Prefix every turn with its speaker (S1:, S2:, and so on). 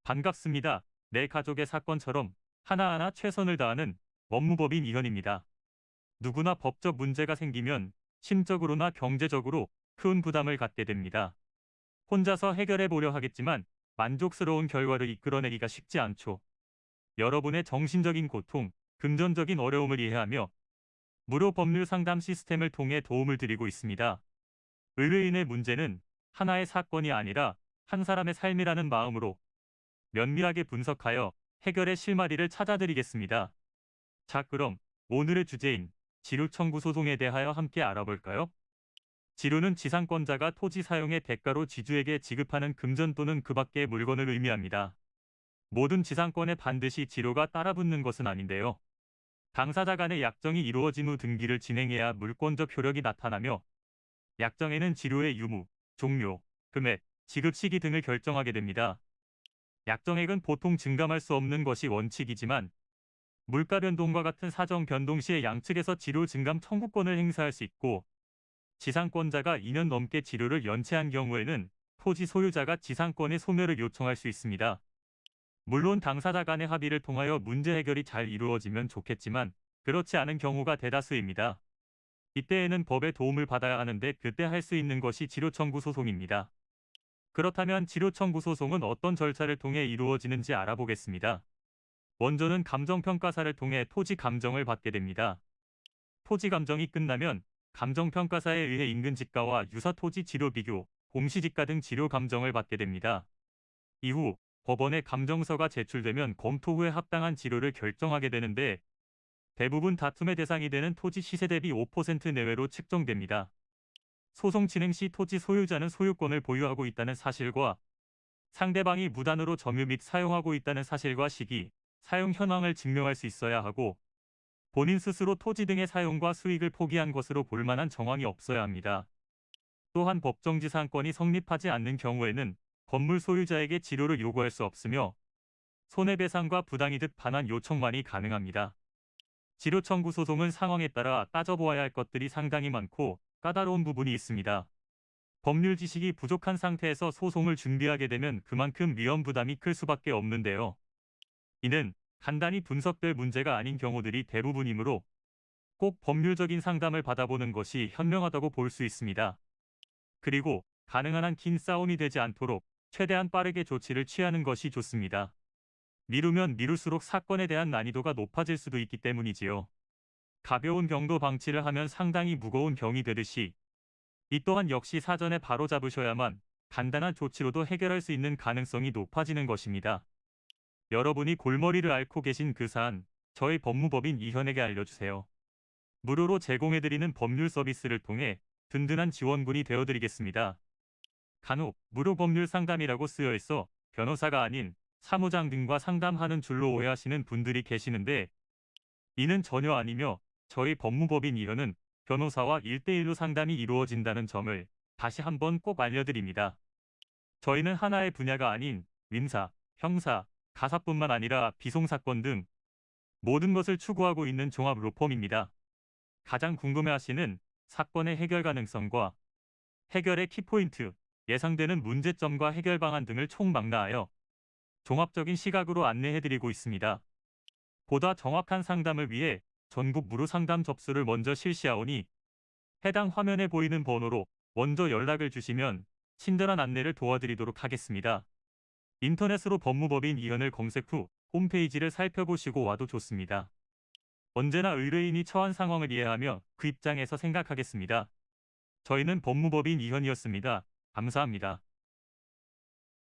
S1: 반갑습니다. 내 가족의 사건처럼 하나하나 최선을 다하는 법무법인 이현입니다. 누구나 법적 문제가 생기면 심적으로나 경제적으로 큰 부담을 갖게 됩니다. 혼자서 해결해 보려 하겠지만 만족스러운 결과를 이끌어내기가 쉽지 않죠. 여러분의 정신적인 고통, 금전적인 어려움을 이해하며 무료 법률 상담 시스템을 통해 도움을 드리고 있습니다. 의뢰인의 문제는 하나의 사건이 아니라 한 사람의 삶이라는 마음으로 면밀하게 분석하여 해결의 실마리를 찾아드리겠습니다. 자, 그럼 오늘의 주제인 지료 청구 소송에 대하여 함께 알아볼까요? 지료는 지상권자가 토지 사용의 대가로 지주에게 지급하는 금전 또는 그 밖의 물건을 의미합니다. 모든 지상권에 반드시 지료가 따라붙는 것은 아닌데요. 당사자 간의 약정이 이루어진 후 등기를 진행해야 물권적 효력이 나타나며 약정에는 지료의 유무, 종료, 금액, 지급 시기 등을 결정하게 됩니다. 약정액은 보통 증감할 수 없는 것이 원칙이지만 물가 변동과 같은 사정 변동 시에 양측에서 지료 증감 청구권을 행사할 수 있고 지상권자가 2년 넘게 지료를 연체한 경우에는 토지 소유자가 지상권의 소멸을 요청할 수 있습니다. 물론 당사자 간의 합의를 통하여 문제 해결이 잘 이루어지면 좋겠지만 그렇지 않은 경우가 대다수입니다. 이때에는 법의 도움을 받아야 하는데 그때 할 수 있는 것이 지료 청구 소송입니다. 그렇다면 지료 청구 소송은 어떤 절차를 통해 이루어지는지 알아보겠습니다. 먼저는 감정평가사를 통해 토지 감정을 받게 됩니다. 토지 감정이 끝나면 감정평가사에 의해 인근 지가와 유사 토지 지료 비교, 공시지가 등 지료 감정을 받게 됩니다. 이후 법원에 감정서가 제출되면 검토 후에 합당한 지료를 결정하게 되는데 대부분 다툼의 대상이 되는 토지 시세 대비 5% 내외로 측정됩니다. 소송 진행 시 토지 소유자는 소유권을 보유하고 있다는 사실과 상대방이 무단으로 점유 및 사용하고 있다는 사실과 시기, 사용 현황을 증명할 수 있어야 하고 본인 스스로 토지 등의 사용과 수익을 포기한 것으로 볼 만한 정황이 없어야 합니다. 또한 법정지상권이 성립하지 않는 경우에는 건물 소유자에게 지료를 요구할 수 없으며 손해배상과 부당이득 반환 요청만이 가능합니다. 지료 청구 소송은 상황에 따라 따져보아야 할 것들이 상당히 많고 까다로운 부분이 있습니다. 법률 지식이 부족한 상태에서 소송을 준비하게 되면 그만큼 위험 부담이 클 수밖에 없는데요. 이는 간단히 분석될 문제가 아닌 경우들이 대부분이므로 꼭 법률적인 상담을 받아보는 것이 현명하다고 볼 수 있습니다. 그리고 가능한 한 긴 싸움이 되지 않도록 최대한 빠르게 조치를 취하는 것이 좋습니다. 미루면 미룰수록 사건에 대한 난이도가 높아질 수도 있기 때문이지요. 가벼운 병도 방치를 하면 상당히 무거운 병이 되듯이 이 또한 역시 사전에 바로잡으셔야만 간단한 조치로도 해결할 수 있는 가능성이 높아지는 것입니다. 여러분이 골머리를 앓고 계신 그 사안, 저희 법무법인 이현에게 알려주세요. 무료로 제공해드리는 법률 서비스를 통해 든든한 지원군이 되어드리겠습니다. 간혹 무료 법률 상담이라고 쓰여 있어 변호사가 아닌 사무장 등과 상담하는 줄로 오해하시는 분들이 계시는데 이는 전혀 아니며 저희 법무법인 이현은 변호사와 1대1로 상담이 이루어진다는 점을 다시 한번 꼭 알려드립니다. 저희는 하나의 분야가 아닌 민사, 형사, 가사뿐만 아니라 비송사건 등 모든 것을 추구하고 있는 종합 로펌입니다. 가장 궁금해하시는 사건의 해결 가능성과 해결의 키포인트, 예상되는 문제점과 해결 방안 등을 총망라하여 종합적인 시각으로 안내해드리고 있습니다. 보다 정확한 상담을 위해 전국 무료 상담 접수를 먼저 실시하오니 해당 화면에 보이는 번호로 먼저 연락을 주시면 친절한 안내를 도와드리도록 하겠습니다. 인터넷으로 법무법인 이현을 검색 후 홈페이지를 살펴보시고 와도 좋습니다. 언제나 의뢰인이 처한 상황을 이해하며 그 입장에서 생각하겠습니다. 저희는 법무법인 이현이었습니다. 감사합니다.